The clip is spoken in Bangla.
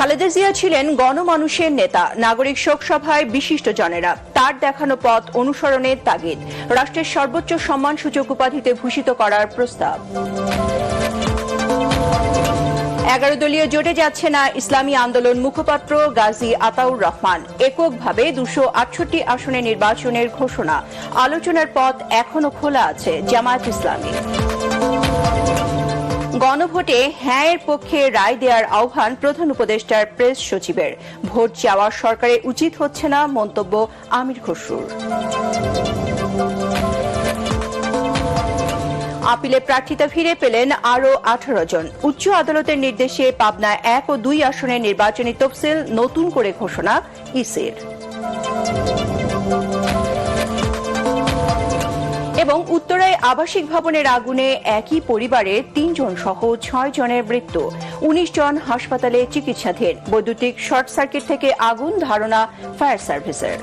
খালেদা জিয়া ছিলেন গণমানুষের নেতা। নাগরিক শোক সভায় বিশিষ্ট জনেরা তার দেখানো পথ অনুসরণের তাগিদ। রাষ্ট্রের সর্বোচ্চ সম্মানসূচক উপাধিতে ভূষিত করার প্রস্তাব। 11 দলীয় জোটে যাচ্ছে না ইসলামী আন্দোলন মুখপাত্র গাজী আতাউর রহমান। এককভাবে 268 আসনে নির্বাচনের ঘোষণা। আলোচনার পথ এখনো খোলা আছে জামায়াত ইসলামী। গণভোটে হ্যাঁ এর পক্ষে রায় দেওয়ার আহ্বান প্রধান উপদেষ্টার প্রেস সচিবের। ভোট চাওয়া সরকারের উচিত হচ্ছে না মন্তব্য আমির খসরুর। আপিলে প্রার্থিতা ফিরে পেলেন আরও 18 জন। উচ্চ আদালতের নির্দেশে পাবনায় 1 ও 2 আসনের নির্বাচনী তফসিল নতুন করে ঘোষণা ইসির। এবং উত্তরায় আবাসিক ভবনের আগুনে একই পরিবারের 3 জন সহ 6 জনের মৃত্যু। 19 জন হাসপাতালে চিকিৎসাধীন। বৈদ্যুতিক শর্ট সার্কিট থেকে আগুন ধারণা ফায়ার সার্ভিসের।